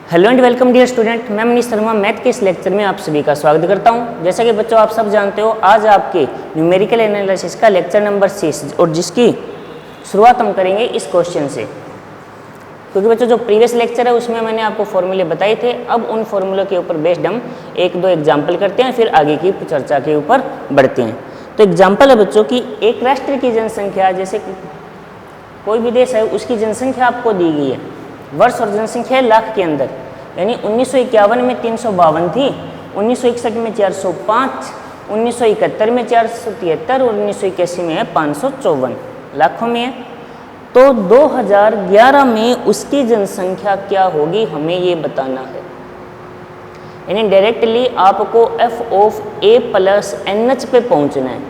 Hello and welcome dear student, मैं Manish Sharma math के इस लेक्चर में आप सभी का स्वागत करता हूं। जैसा कि बच्चों आप सब जानते हो, आज आपके न्यूमेरिकल एनालिसिस का लेक्चर नंबर 6 और जिसकी शुरुआत हम करेंगे इस क्वेश्चन से। क्योंकि बच्चों जो प्रीवियस लेक्चर है उसमें मैंने आपको फॉर्मूले बताए थे, अब उन फॉर्मूलों के ऊपर बेस्ड हम एक दो एग्जाम्पल करते हैं, फिर आगे की चर्चा के ऊपर बढ़ते हैं। तो एग्जाम्पल है बच्चों की, एक राष्ट्र की जनसंख्या, जैसे कि कोई भी देश है उसकी जनसंख्या आपको दी गई है, वर्ष और जनसंख्या लाख के अंदर, यानी 1951 में 352 थी, 1961 में 405, 1971 में 473 और 1981 में है 554, लाखों में है। तो 2011 में उसकी जनसंख्या क्या होगी हमें ये बताना है। यानी डायरेक्टली आपको f of a plus NH पे पहुंचना है।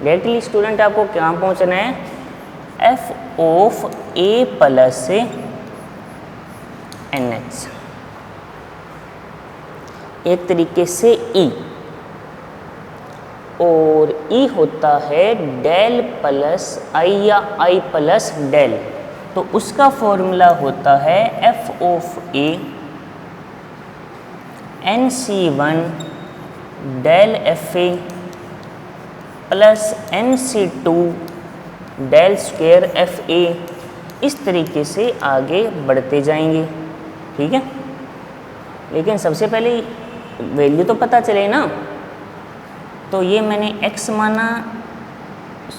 डायरेक्टली स्टूडेंट आपको क्या पहुंचना है, f of a plus NH, एक तरीके से E, और E होता है डेल प्लस I या I प्लस डेल। तो उसका फॉर्मूला होता है f of A NC1 del FA plus NC2 del square FA। इस तरीके से आगे बढ़ते जाएंगे, ठीक है। लेकिन सबसे पहले वैल्यू तो पता चले ना। तो ये मैंने x माना,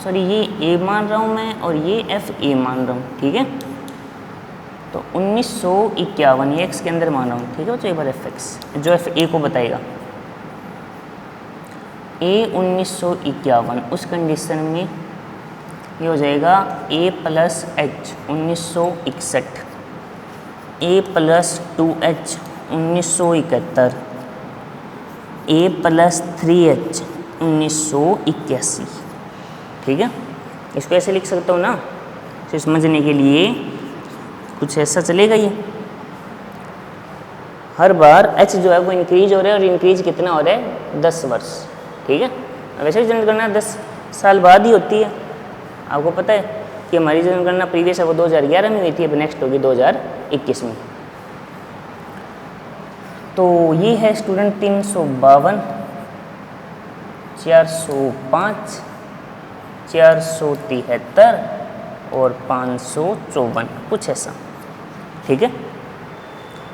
सॉरी ये a मान रहा हूँ मैं और ये FA मान रहा हूँ, ठीक है। तो 1951 ये x के अंदर मान रहा हूँ, ठीक है। तो एक बार fx जो FA को बताएगा, a 1951, उस कंडीशन में ये हो जाएगा a plus h 1961, a plus 2h 1971, a plus 3h 1981, ठीक है। इसको ऐसे लिख सकता हूँ ना, इसे समझने के लिए कुछ ऐसा चलेगा। ये हर बार h जो है वो इंक्रीज हो रहा है, और इंक्रीज कितना हो रहा है, 10 वर्ष, ठीक है। वैसे जनगणना 10 साल बाद ही होती है। आपको पता है कि हमारी जनगणना प्रीवियस है वो 2011 में हुई थी, अब नेक्स्ट होगी 2021 में। तो ये है स्टूडेंट 352, 405, 473 और 554, कुछ ऐसा, ठीक है।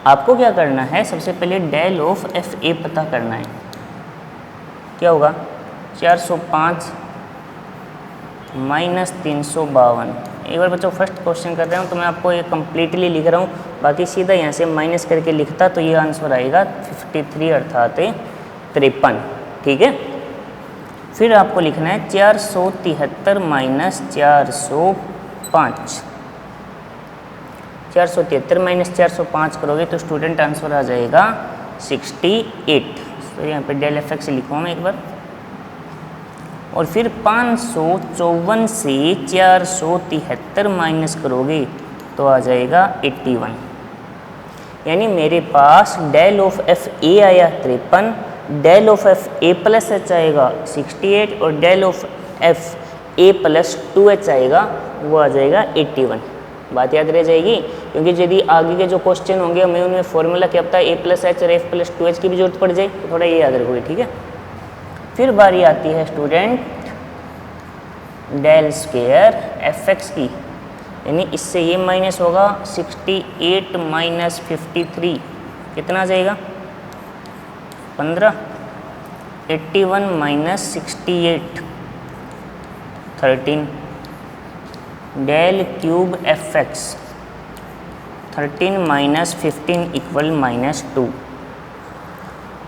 आपको क्या करना है, सबसे पहले डेल ऑफ FA पता करना है। क्या होगा, 405 माइनस 352। एक बार बच्चों फर्स्ट क्वेश्चन कर रहा हूँ तो मैं आपको ये कम्प्लीटली लिख रहा हूँ, बाकी सीधा यहाँ से माइनस करके लिखता तो ये आंसर आएगा 53 अर्थात 53, ठीक है। फिर आपको लिखना है 473 माइनस 405, 473 माइनस 405 करोगे तो स्टूडेंट आंसर आ जाएगा 68। तो यहाँ पे डेल FX लिखूँ मैं एक बार, और फिर 554 से 473 माइनस करोगे तो आ जाएगा 81। यानी मेरे पास डेल ऑफ FA आया 53, del of FA plus H आएगा 68, और del of FA plus 2H आएगा वो आ जाएगा 81। बात याद रह जाएगी, क्योंकि यदि आगे के जो क्वेश्चन होंगे हमें उनमें फॉर्मूला क्या पता है, A प्लस H और F प्लस 2H की भी जरूरत पड़ जाए, तो थोड़ा ये याद रखोगे, ठीक है। फिर बारी आती है स्टूडेंट डेल स्क्वायर FX की, यानी इससे ये माइनस होगा 68 माइनस 53 कितना आ जाएगा 15, 81 minus 68 13, del cube FX 13 minus 15 equal minus 2।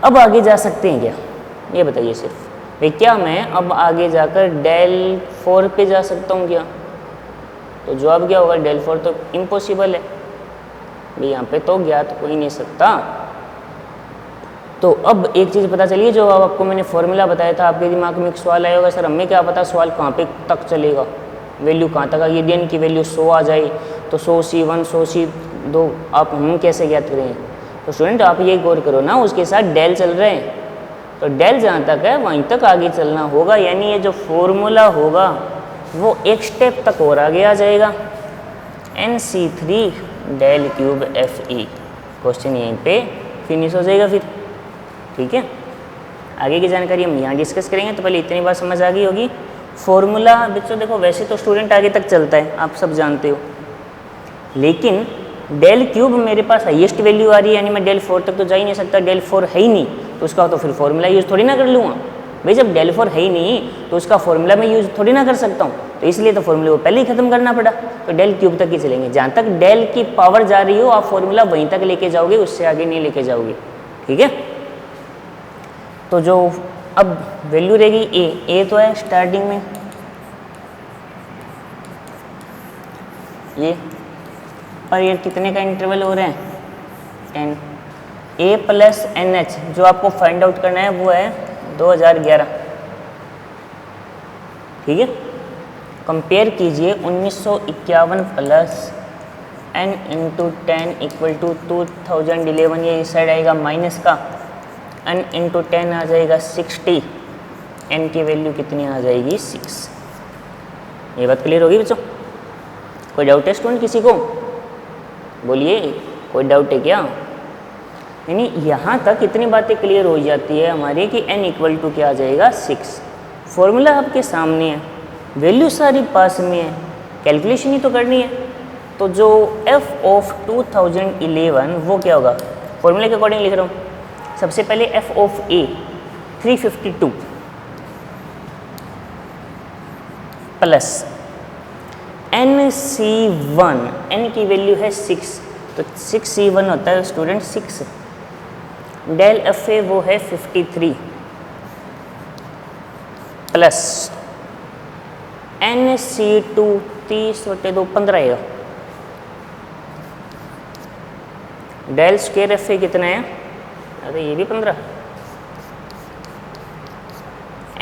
अब आगे जा सकते हैं क्या, ये बताइए सिर्फ भाई, क्या मैं अब आगे जाकर डेल 4 पे जा सकता हूँ क्या? तो जवाब क्या होगा, डेल 4 तो इम्पॉसिबल है भाई, यहाँ पे तो ज्ञात हो ही नहीं सकता। तो अब एक चीज़ पता चलिए, जो आपको मैंने फॉर्मूला बताया था, आपके दिमाग में एक सवाल आया होगा, सर हमें क्या पता सवाल कहाँ पे तक चलेगा, वैल्यू कहाँ तक आएगी। यदि n की वैल्यू 100 आ जाए तो 100 C1 100 C2 आप हम कैसे ज्ञात करें। तो स्टूडेंट आप ये गौर करो ना, उसके साथ डेल चल रहे हैं, तो डेल जहाँ तक है वहीं तक आगे चलना होगा। यानी ये जो फॉर्मूला होगा वो एक स्टेप तक और आगे आ जाएगा। NC3 del cube FE question यहीं पे फिनिश हो जाएगा फिर। ठीक है, आगे की जानकारी हम यहाँ डिस्कस करेंगे। तो पहले इतनी बात समझ आ गई होगी। फॉर्मूला बच्चों देखो, वैसे तो स्टूडेंट आगे तक चलता है, आप सब जानते हो, लेकिन डेल क्यूब मेरे पास हाईएस्ट वैल्यू आ रही है, यानी मैं डेल 4 तक तो जा ही नहीं सकता, डेल 4 है ही नहीं, तो उसका तो फिर फॉर्मूला यूज़ थोड़ी ना कर लूँगा भाई। जब डेल 4 है ही नहीं तो उसका फॉर्मूला मैं यूज़ थोड़ी ना कर सकता हूँ, तो इसलिए तो फॉर्मूले को पहले ही खत्म करना पड़ा। तो डेल क्यूब तक ही चलेंगे, जहाँ तक डेल की पावर जा रही हो आप फॉर्मूला वहीं तक लेके जाओगे, उससे आगे नहीं लेके जाओगे। ठीक है, तो जो अब वैल्यू रहेगी ए तो है स्टार्टिंग में, ये पर ये कितने का इंटरवल हो रहे हैं 10, ए प्लस एन एच जो आपको फाइंड आउट करना है वो है 2011। ठीक है, कंपेयर कीजिए 1951 plus N into 10 equal to 2011, ये इस साइड आएगा माइनस का, एन इंटू 10 आ जाएगा 60, एन की वैल्यू कितनी आ जाएगी 6। ये बात क्लियर होगी बच्चों? कोई डाउट है स्टूडेंट किसी को? बोलिए, कोई डाउट है क्या? यानी यहाँ तक इतनी बातें क्लियर हो जाती है हमारी कि n इक्वल टू क्या आ जाएगा 6। फॉर्मूला आपके सामने है, वैल्यू सारी पास में है, कैलकुलेशन ही तो करनी है। तो जो f ऑफ 2011 वो क्या होगा, फॉर्मूले के अकॉर्डिंग लिख रहा हूँ। सबसे पहले f of a 352 plus NC1, n की वैल्यू है 6, तो 6C1 होता है स्टूडेंट 6। डेल एफ ए वो है 53 प्लस NC2 30/2 15 है। डेल स्क्वायर एफ ए कितना है? अरे ये भी 15।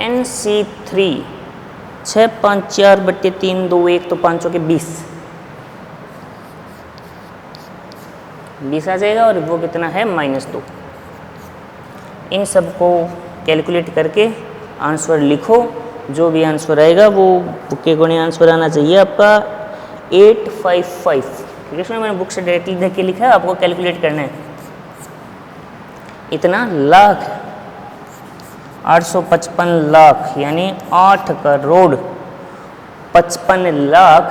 NC3 6 5 4/3 2 1 तो 5 के 20 आ जाएगा, और वो कितना है -2। इन सब को कैलकुलेट करके आंसर लिखो, जो भी आंसर आएगा वो बुक के अकॉर्डिंग आंसर आना चाहिए आपका 855। ठीक है, मैंने बुक से डायरेक्टली देख के लिखा है, आपको कैलकुलेट करना है। इतना लाख 855 लाख यानी 8,55,00,000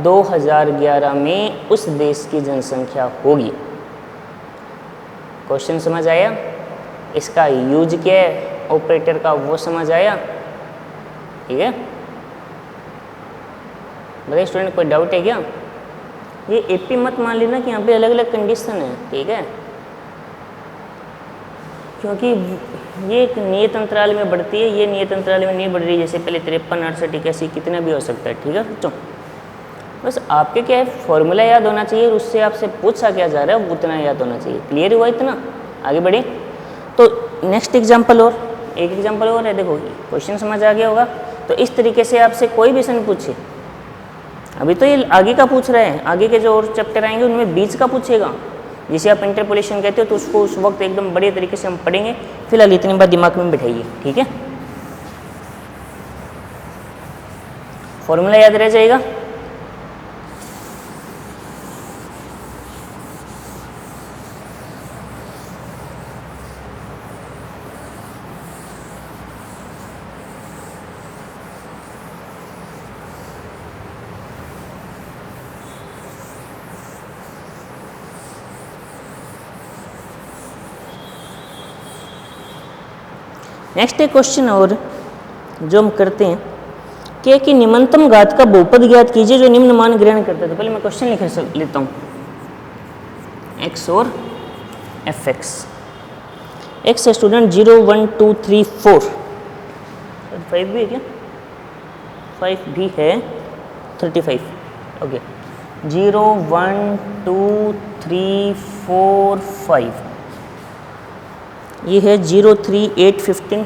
2011 में उस देश की जनसंख्या होगी। क्वेश्चन समझ आया? इसका यूज क्या है ऑपरेटर का वो समझ आया? ठीक है, बताइए स्टूडेंट, कोई डाउट है क्या? ये एपी मत मान लेना कि यहाँ पे अलग अलग कंडीशन है। ठीक है, क्योंकि ये एक नियत अंतराल में बढ़ती है, ये नियत अंतराल में नहीं बढ़ रही, जैसे पहले 53 68 81 कितना भी हो सकता है। ठीक है बच्चों, बस आपके क्या है फॉर्मूला याद होना चाहिए, और उससे आपसे पूछा क्या जा रहा है उतना याद होना चाहिए। क्लियर हुआ इतना? आगे बढ़े तो नेक्स्ट एग्जांपल, और एक एग्जांपल और है। देखो क्वेश्चन समझ आ गया होगा। तो इस तरीके से आपसे कोई भी प्रश्न पूछे, अभी तो ये आगे का पूछ रहे हैं, आगे के जो और चैप्टर आएंगे उनमें बीच का पूछेगा, जिसे आप इंटरपोलेशन कहते हो, तो उसको उस वक्त एकदम बढ़िया तरीके से हम पढ़ेंगे। फिलहाल इतनी बात दिमाग में बिठाइए। ठीक है, फॉर्मूला याद रह जाएगा। नेक्स्ट एक क्वेश्चन और जो हम करते हैं कि निम्नतम घात का बहुपद ज्ञात कीजिए जो निम्न मान ग्रहण करता है। तो पहले मैं क्वेश्चन लिख लेता हूँ। x और fx, x है स्टूडेंट 0 1 2 3 4, 5 भी है क्या? 5 भी है, 35। ओके, 0 1 2 3 4 5, ये है 0 3 8 15,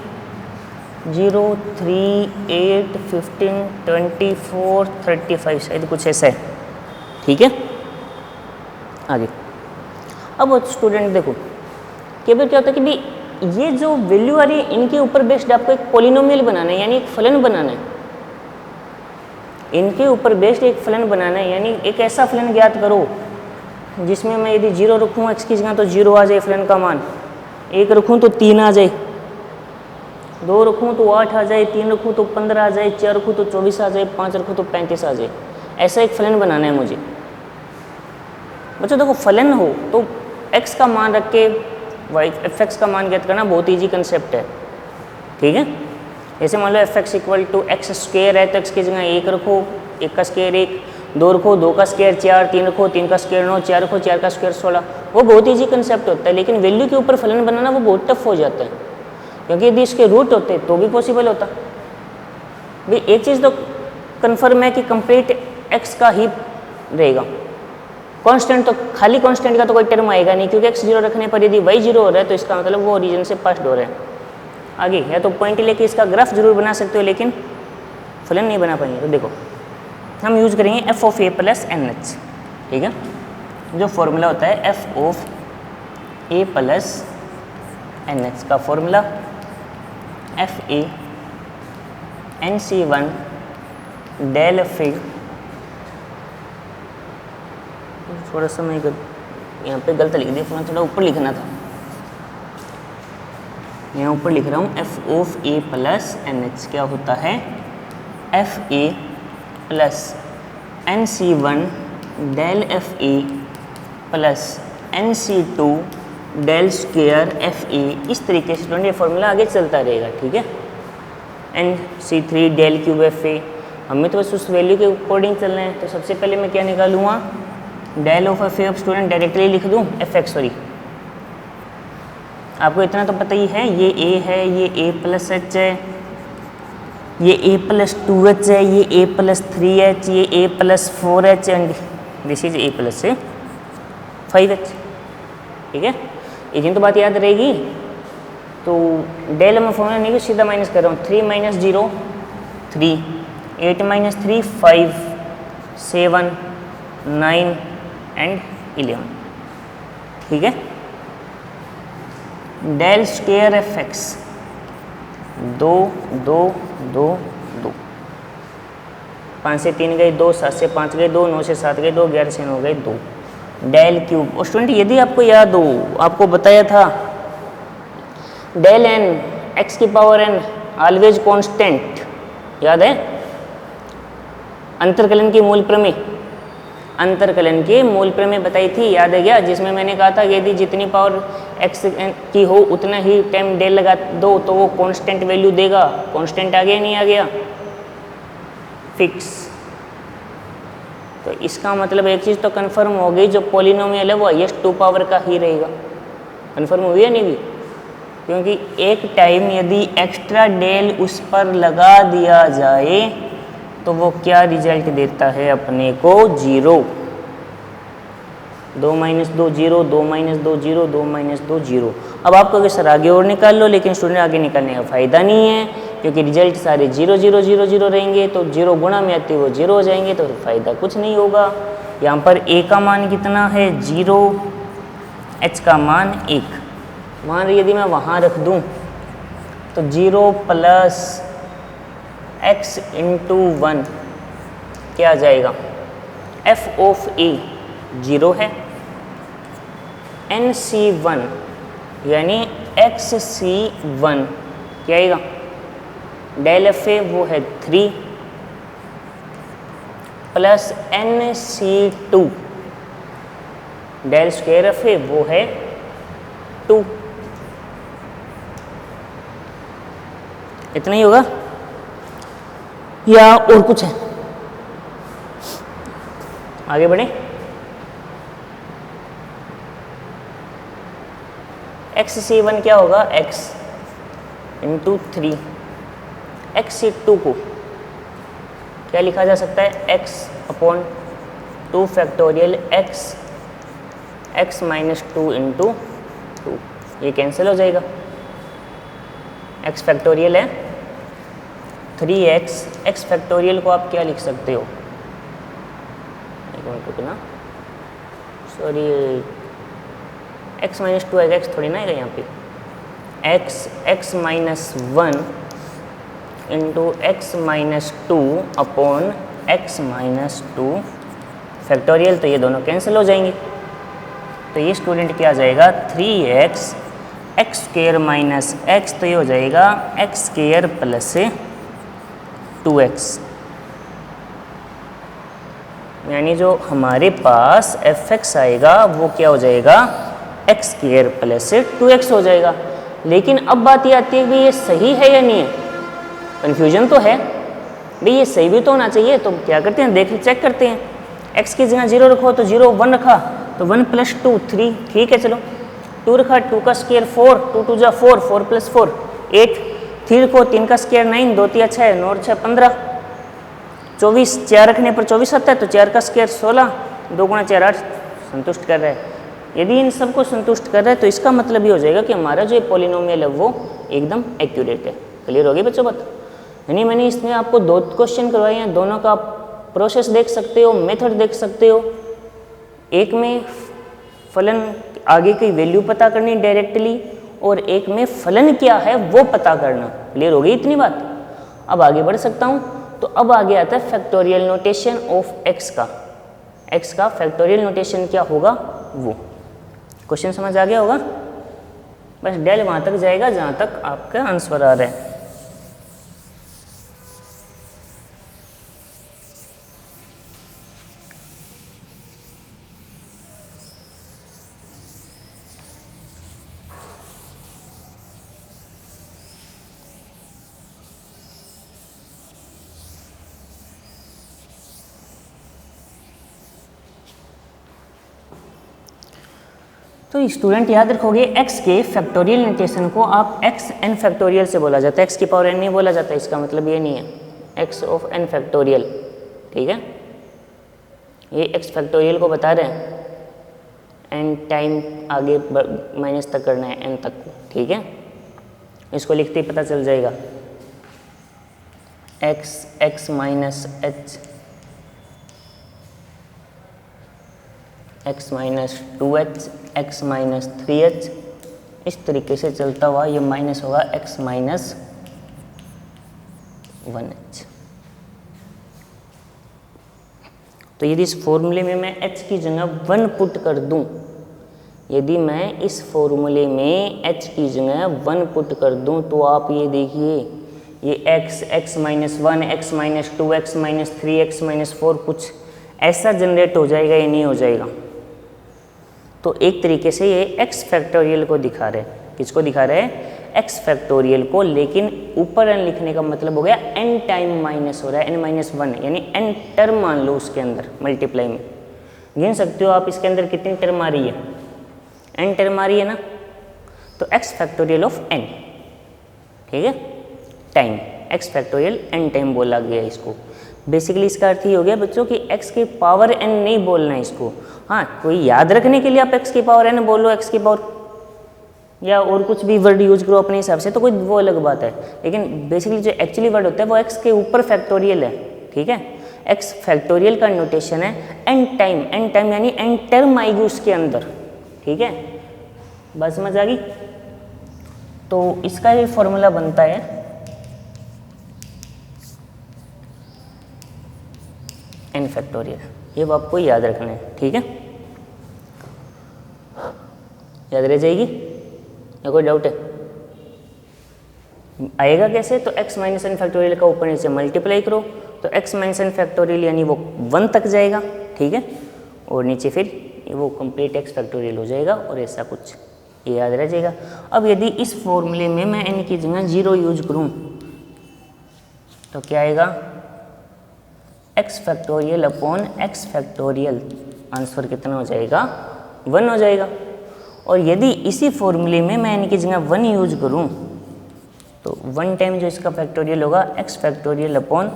0 3 8 15 24 35, शायद कुछ ऐसा है। ठीक है, आगे अब स्टूडेंट देखो कि भाई क्या होता है कि भाई ये जो वैल्यू आ रही है इनके ऊपर बेस्ड आपको एक पॉलिनोमियल बनाना है, यानी एक फलन बनाना है। इनके ऊपर बेस्ड एक फलन बनाना है, यानी एक ऐसा फलन ज्ञात करो जिसमें मैं यदि 0 रखूँ x की जगह तो 0 आ जाए फलन का मान, 1 रखूँ तो 3 आ जाए, 2 रखूँ तो 8 आ जाए, 3 रखूँ तो 15 आ जाए, 4 रखूँ तो 24 आ जाए, 5 रखूँ तो 35 आ जाए। ऐसा एक फलन बनाना है मुझे। बच्चों देखो फलन हो तो x का मान रख के f(x) का मान ज्ञात करना बहुत ईजी कंसेप्ट है, ठीक है। जैसे मान लो f(x) = x² है तो x की जगह 1 रखो, 1 का स्क्वायर 1, 2 रखो, 2 का स्क्वायर 4, 3 रखो, 3 का स्क्वायर 9, 4 रखो, 4 का स्क्वायर 16। वो बहुत ईजी कंसेप्ट होता है, लेकिन वैल्यू के ऊपर फलन बनाना वो बहुत टफ हो जाता है, क्योंकि यदि इसके रूट होते तो भी पॉसिबल होता। भाई एक चीज़ तो कन्फर्म है कि कंप्लीट x का ही रहेगा, कांस्टेंट तो खाली कांस्टेंट का तो कोई टर्म आएगा नहीं, क्योंकि x 0 रखने पर यदि y 0 हो रहा है तो इसका मतलब वो ओरिजिन से पास्ट हो रहा है। आगे या तो पॉइंट लेके इसका ग्राफ जरूर बना सकते हो, लेकिन फलन नहीं बना पाएंगे। तो देखो हम यूज करेंगे f(a) + nh, ठीक है। जो फॉर्मूला होता है f(a) + nh का formula fa nc1 del f(a), थोड़ा सा मैं यहाँ पे गलत लिख दिया, थोड़ा ऊपर लिखना था, यहाँ ऊपर लिख रहा हूँ f(a) + nh क्या होता है fa + nc1 del fa + nc2 del square fa। इस तरीके से स्टूडेंट ये फॉर्मूला आगे चलता रहेगा, ठीक है। nc3 del क्यूब fa, हमें तो बस उस वैल्यू के अकॉर्डिंग चलना है। तो सबसे पहले मैं क्या निकालूंगा, डेल ऑफ fa। अब स्टूडेंट डायरेक्टली लिख दूँ fx, सॉरी आपको इतना तो पता ही है, ये a है, ये a + h है, ये a + 2h है, ये a + 3h, ये a + 4h and this is a + 5h, ठीक है। इतनी तो बात याद रहेगी। तो डेल में फॉर्मूला नहीं, सीधा माइनस कर रहा हूँ, 3 - 0 3, 8 - 3 5, 7 9 एंड 11, ठीक है। डेल स्क्वायर fx 2 2 2 2, 5 से 3 गए 2, 7 से 5 गए 2, 9 से 7 गए 2, 11 से 9 गए 2। डेल क्यूब, और स्टूडेंट यदि आपको याद हो, आपको बताया था डेल n x की पावर n ऑलवेज कांस्टेंट, याद है। अंतरकलन की मूल प्रमेय, अंतरकलन के मूल प्रमेय बताई थी, याद है क्या, जिसमें मैंने कहा था यदि जितनी पावर x की हो उतना ही टाइम डेल लगा दो तो वो कांस्टेंट वैल्यू देगा। कांस्टेंट आ गया नहीं आ गया, फिक्स। तो इसका मतलब एक चीज़ तो कंफर्म हो गई, जो पॉलिनोमियल है वो हाईएस्ट 2 पावर का ही रहेगा। कंफर्म हुई है नहीं भी, क्योंकि एक टाइम यदि एक्स्ट्रा डेल उस पर लगा दिया जाए तो वो क्या रिजल्ट देता है अपने को, 0। 2 - 2 0, 2 - 2 0, 2 - 2 0। अब आप कहोगे सर आगे और निकाल लो, लेकिन स्टूडेंट आगे निकालने का फ़ायदा नहीं है, क्योंकि रिजल्ट सारे 0 0 0 0 रहेंगे। तो 0 गुणा में आते वो 0 हो जाएंगे, तो फ़ायदा कुछ नहीं होगा। यहाँ पर a का मान कितना है 0, h का मान 1। मान यदि मैं वहाँ रख दूँ तो 0 + x × 1 क्या आ जाएगा, f(a) 0 है, nc1 यानी xc1 क्या आएगा, डेल fa वो है 3 + nc2 डेल स्क्वायर fa वो है 2। इतना ही होगा या और कुछ है, आगे बढ़े। xc1 क्या होगा, x × 3। xc2 को क्या लिखा जा सकता है, x/2 फैक्टोरियल x -2 × 2। ये कैंसिल हो जाएगा, x फैक्टोरियल है 3x, x फैक्टोरियल को आप क्या लिख सकते हो, एक मिनट रुकना, सॉरी x - 2 आएगा, x थोड़ी ना आएगा यहाँ पे, x - 1 × x - 2 upon x - 2 factorial. तो ये दोनों कैंसिल हो जाएंगे, तो ये स्टूडेंट क्या आ जाएगा 3x x square minus x, तो ये हो जाएगा एक्स स्क्वायर प्लस 2x, यानी जो हमारे पास fx आएगा वो क्या हो जाएगा एक्स स्क्वायर प्लस 2x हो जाएगा। लेकिन अब बात ये आती है कि ये सही है या नहीं है, कन्फ्यूजन तो है भाई, ये सही भी तो होना चाहिए। तो क्या करते हैं, देख चेक करते हैं। x की जगह 0 रखो तो 0, 1 रखा तो 1 + 2 3, ठीक है चलो। 2 रखा 2 का स्क्वायर 4, 2 2 जा 4, 4 + 4 8, 3 रखो 3 का स्क्वायर 9, 2 3 6, 9 और 6 15, 24, 4 रखने पर 24 आता है, तो 4 का स्क्वायर 16, 2 × 4 8, संतुष्ट कर रहा है। यदि इन सबको संतुष्ट कर रहा है तो इसका मतलब ये हो जाएगा कि हमारा जो पॉलिनोमियल है वो एकदम एक्यूरेट है। क्लियर हो गई बच्चों बात? यानी मैंने इसमें आपको 2 क्वेश्चन करवाए हैं, दोनों का प्रोसेस देख सकते हो, मेथड देख सकते हो। एक में फलन आगे की वैल्यू पता करनी डायरेक्टली, और एक में फलन क्या है वो पता करना। क्लियर हो गई इतनी बात? अब आगे बढ़ सकता हूँ। तो अब आगे आता है फैक्टोरियल नोटेशन ऑफ x का। x का फैक्टोरियल नोटेशन क्या होगा वो क्वेश्चन समझ आ गया होगा? बस डेल वहाँ तक जाएगा जहाँ तक आपका आंसर आ रहा है। तो स्टूडेंट याद रखोगे x के फैक्टोरियल नोटेशन को आप xn फैक्टोरियल से बोला जाता है, x की पावर n नहीं बोला जाता। इसका मतलब ये नहीं है x ऑफ n फैक्टोरियल, ठीक है। ये x फैक्टोरियल को बता रहे हैं, n टाइम आगे माइनस तक करना है n तक को, ठीक है। इसको लिखते ही पता चल जाएगा x minus h x minus 2h x minus 3h, इस तरीके से चलता हुआ ये माइनस होगा x माइनस 1h। तो यदि इस फॉर्मूले में मैं h की जगह 1 पुट कर दूं, यदि मैं इस फॉर्मूले में h की जगह 1 पुट कर दूं, तो आप ये देखिए ये x minus 1, x minus 2, x minus 3, x minus 4 कुछ ऐसा जनरेट हो जाएगा या नहीं हो जाएगा। तो एक तरीके से ये x फैक्टोरियल को दिखा रहे हैं। किसको दिखा रहे हैं? x फैक्टोरियल को। लेकिन ऊपर n लिखने का मतलब हो गया n टाइम माइनस हो रहा है, n माइनस 1, यानी n टर्म मान लो उसके अंदर मल्टीप्लाई में। गिन सकते हो आप इसके अंदर कितनी टर्म आ रही है, n टर्म आ रही है ना। तो x फैक्टोरियल ऑफ n, ठीक है, time x factorial n time बोला गया इसको। बेसिकली इसका अर्थ ये हो गया बच्चों कि x की पावर n नहीं बोलना है इसको। हाँ, कोई याद रखने के लिए आप x की पावर n बोलो, x की पावर या और कुछ भी वर्ड यूज करो अपने हिसाब से, तो कोई वो अलग बात है। लेकिन बेसिकली जो एक्चुअली वर्ड होता है वो x के ऊपर फैक्टोरियल है, ठीक है। x फैक्टोरियल का नोटेशन है n टाइम यानी n टर्म आएगी उसके अंदर, ठीक है। बात समझ आ गई? तो इसका ये फॉर्मूला बनता है n फैक्टोरियल। ये आपको याद रखना है, ठीक है। याद रह जाएगी या कोई डाउट है? आएगा कैसे? तो x माइनस n फैक्टोरियल का ऊपर नीचे मल्टीप्लाई करो, तो x माइनस n फैक्टोरियल यानी वो 1 तक जाएगा, ठीक है। और नीचे फिर वो कंप्लीट x फैक्टोरियल हो जाएगा और ऐसा कुछ, ये याद रह जाएगा। अब यदि इस फॉर्मूले में मैं n की जगह 0 यूज करूं तो क्या आएगा? x factorial upon x factorial, answer कितना हो जाएगा? 1 हो जाएगा। और यदि इसी फॉर्मूले में मैं n की जगह 1 यूज करूं तो 1 टाइम जो इसका फैक्टोरियल होगा x factorial upon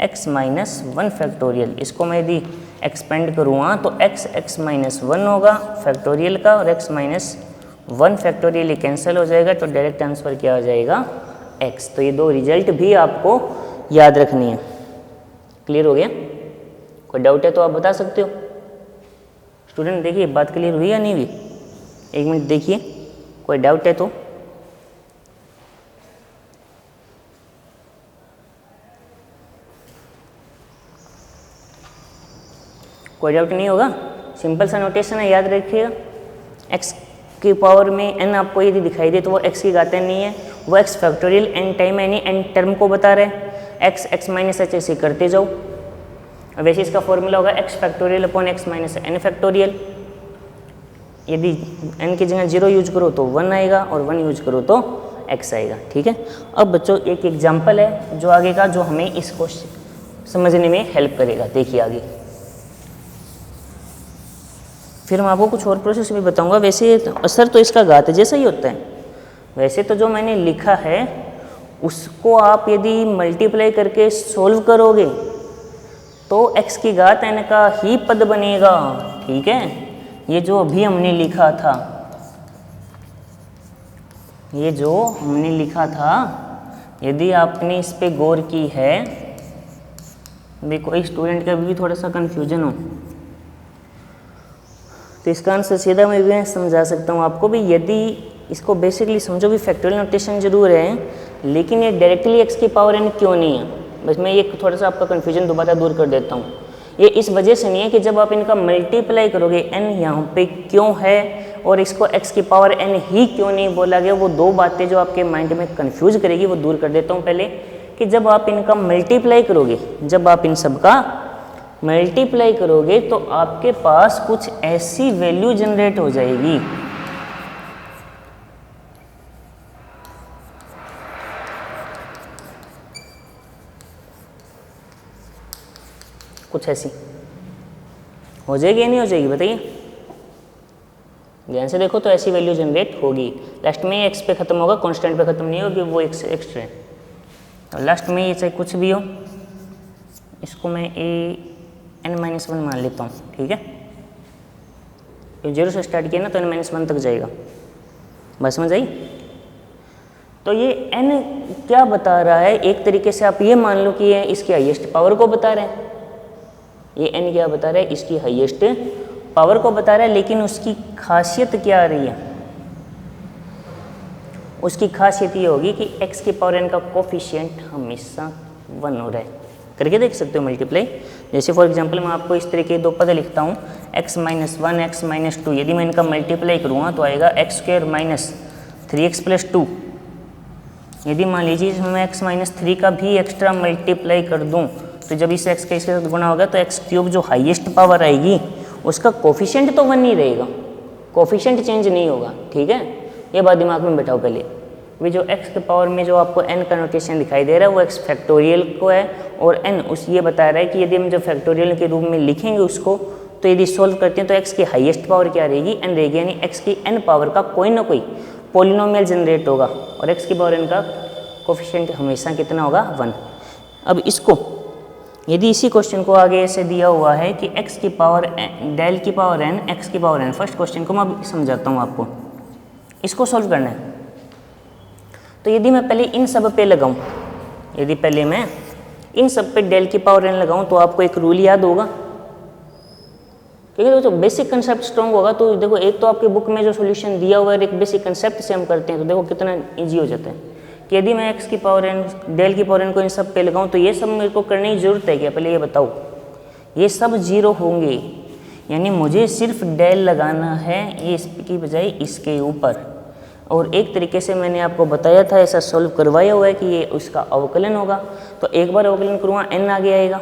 x minus 1 factorial. इसको मैं यदि एक्सपेंड करूँगा तो x माइनस 1 होगा फैक्टोरियल का, और x माइनस 1 फैक्टोरियल कैंसिल हो जाएगा, तो डायरेक्ट आंसर क्या हो जाएगा? x। तो ये दो रिजल्ट भी आपको याद रखनी है। क्लियर हो गया? कोई डाउट है तो आप बता सकते हो। स्टूडेंट देखिए बात क्लियर हुई या नहीं हुई? एक मिनट देखिए, कोई डाउट है तो। कोई डाउट नहीं होगा? सिंपल सा नोटेशन है, याद रखिएगा। x की पावर में n आपको यदि दिखाई दे तो वो x की घात n नहीं है, वो x फैक्टोरियल n टाइम यानी n टर्म को बता रहे हैं। x माइनस एच ऐसे करते जाओ। वैसे इसका फॉर्मूला होगा x factorial upon x minus n factorial. यदि n की जगह 0 यूज करो तो 1 आएगा और 1 यूज करो तो x आएगा। ठीक है। अब बच्चों एक एग्जाम्पल है जो आगे का, जो हमें इसको समझने में हेल्प करेगा। देखिए आगे, फिर मैं आपको कुछ और प्रोसेस भी बताऊंगा। वैसे असर तो इसका घात जैसा ही होता है। वैसे तो जो मैंने लिखा है उसको आप यदि मल्टीप्लाई करके सोल्व करोगे तो x की घात n का ही पद बनेगा। ठीक है। ये जो अभी हमने लिखा था, ये जो हमने लिखा था, यदि आपने इस पे गौर की है, देखो एक स्टूडेंट का भी थोड़ा सा कन्फ्यूजन हो तो इसका आंसर सीधा मैं भी समझा सकता हूँ आपको भी। यदि इसको बेसिकली समझो भी फैक्टोरियल नोटेशन जरूर है, लेकिन ये डायरेक्टली x की पावर n क्यों नहीं है, बस मैं ये थोड़ा सा आपका कन्फ्यूजन दोबारा दूर कर देता हूँ। ये इस वजह से नहीं है कि जब आप इनका मल्टीप्लाई करोगे n यहाँ पे क्यों है और इसको x की पावर n ही क्यों नहीं बोला गया, वो दो बातें जो आपके माइंड में कन्फ्यूज करेगी वो दूर कर देता हूँ पहले। कि जब आप इनका मल्टीप्लाई करोगे, जब आप इन सब का मल्टीप्लाई करोगे तो आपके पास कुछ ऐसी वैल्यू जनरेट हो जाएगी, कुछ ऐसी हो जाएगी या नहीं हो जाएगी, बताइए। ध्यान से देखो तो ऐसी वैल्यू जनरेट होगी। लास्ट में x पे खत्म होगा, कांस्टेंट पे खत्म नहीं होगी, वो x एक्स्ट्रा है। और लास्ट में ये चाहे कुछ भी हो, इसको मैं n-1 मान लेता हूँ। ठीक है। तो 0 से स्टार्ट किया ना तो n-1 तक जाएगा। बस समझ आई। तो ये n क्या बता रहा है, एक तरीके से आप ये मान लो कि ये इसकी हाईएस्ट पावर को बता रहे हैं। ये n क्या बता रहा है, इसकी हाईएस्ट पावर को बता रहा है। लेकिन उसकी खासियत क्या आ रही है, उसकी खासियत ये होगी कि x की पावर n का कोफिशिएंट हमेशा 1 हो रहा है। करके देख सकते हो मल्टीप्लाई। जैसे फॉर एग्जांपल मैं आपको इस तरह के दो पद लिखता हूँ, x माइनस 1 x माइनस 2। यदि मैं इनका मल्टीप्लाई करूँगा तो आएगा x square minus 3x plus 2। यदि मान लीजिए मैं x माइनस 3 का भी एक्स्ट्रा मल्टीप्लाई कर दूँ तो जब इस x का इसके साथ गुणा होगा तो एक्स क्यूब जो हाईएस्ट पावर आएगी उसका कोफिशिएंट तो 1 ही रहेगा, कोफिशिएंट चेंज नहीं होगा। ठीक है। ये बात दिमाग में बैठाओ पहले। अभी जो x के पावर में जो आपको n का नोटेशन दिखाई दे रहा है वो x फैक्टोरियल को है, और n उस ये बता रहा है कि यदि हम जो फैक्टोरियल के रूप में लिखेंगे उसको, तो यदि सोल्व करते हैं तो x की हाईएस्ट पावर क्या रहेगी, n रहेगी। यानी x की n पावर का कोई ना कोई पॉलिनोमियल जनरेट होगा और x की पावर n का कोफिशिएंट हमेशा कितना होगा, 1। अब इसको यदि इसी क्वेश्चन को आगे ऐसे दिया हुआ है कि x की पावर डेल की पावर n x की पावर n, फर्स्ट क्वेश्चन को मैं अब समझाता हूँ आपको, इसको सोल्व करना है। तो यदि मैं पहले इन सब पे लगाऊं, यदि पहले मैं इन सब पे डेल की पावर n लगाऊं तो आपको एक रूल याद होगा, क्योंकि तो बेसिक कंसेप्ट स्ट्रॉन्ग होगा। तो देखो एक तो आपके बुक में जो सॉल्यूशन दिया हुआ है एक बेसिक कंसेप्ट से हम करते हैं तो देखो कितना इजी हो जाता है कि यदि मैं x की पावर n डेल की पावर n को इन सब पे लगाऊं तो ये सब मेरे को करने की जरूरत है क्या, पहले ये बताओ। ये सब 0 होंगे, यानी मुझे सिर्फ डेल लगाना है ये इसकी बजाय इसके ऊपर। और एक तरीके से मैंने आपको बताया था, ऐसा सॉल्व करवाया हुआ है कि ये उसका अवकलन होगा। तो एक बार अवकलन करूँगा n आगे आएगा,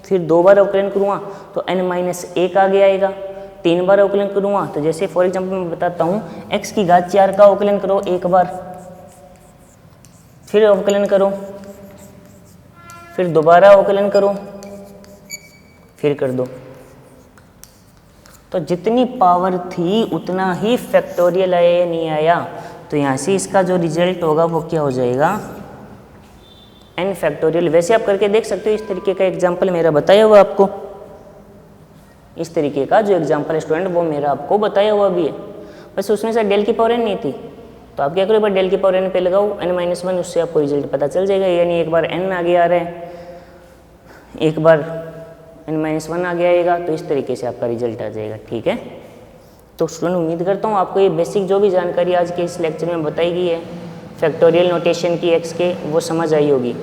फिर 2 बार अवकलन करूँगा तो n-1 आगे आएगा, 3 बार अवकलन करूँगा तो जैसे फॉर एग्जांपल मैं बताता हूँ x की घात 4 का अवकलन करो एक बार, फिर अवकलन करो, फिर दोबारा अवकलन करो, फिर कर दो। तो जितनी पावर थी उतना ही फैक्टोरियल आया या नहीं आया, तो यहाँ से इसका जो रिजल्ट होगा वो क्या हो जाएगा, n फैक्टोरियल। वैसे आप करके देख सकते हो, इस तरीके का एग्जाम्पल मेरा बताया हुआ आपको, इस तरीके का जो एग्जाम्पल है स्टूडेंट वो मेरा आपको बताया हुआ भी है। बस उसमें से डेल की पावर n नहीं थी तो आप क्या करो, एक बार डेल की पावर n पे लगाओ n-1, उससे आपको रिजल्ट पता चल जाएगा। यानी एक बार n आगे आ रहा है, एक बार n-1 आगे आएगा, तो इस तरीके से आपका रिजल्ट आ जाएगा। ठीक है। तो स्टूडेंट उम्मीद करता हूँ आपको ये बेसिक जो भी जानकारी आज के इस लेक्चर में बताई गई है फैक्टोरियल नोटेशन की x के, वो समझ आई होगी।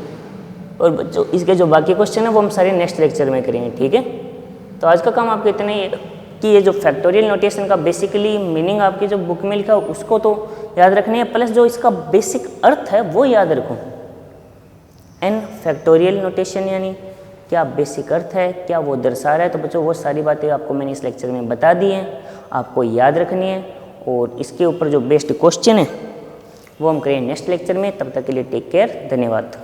और जो इसके जो बाकी क्वेश्चन है वो हम सारे नेक्स्ट लेक्चर में करेंगे। ठीक है। तो आज का काम आपका इतना ही है। कि ये जो फैक्टोरियल नोटेशन का बेसिकली मीनिंग आपकी जो बुक में लिखा है उसको तो याद रखनी है, प्लस जो इसका बेसिक अर्थ है वो याद रखो। एन फैक्टोरियल नोटेशन यानी क्या बेसिक अर्थ है, क्या वो दर्शा रहा है। तो बच्चों वो सारी बातें आपको मैंने इस लेक्चर में बता दी हैं, आपको याद रखनी है। और इसके ऊपर जो बेस्ट क्वेश्चन है वो हम करें नेक्स्ट लेक्चर में। तब तक के लिए टेक केयर, धन्यवाद।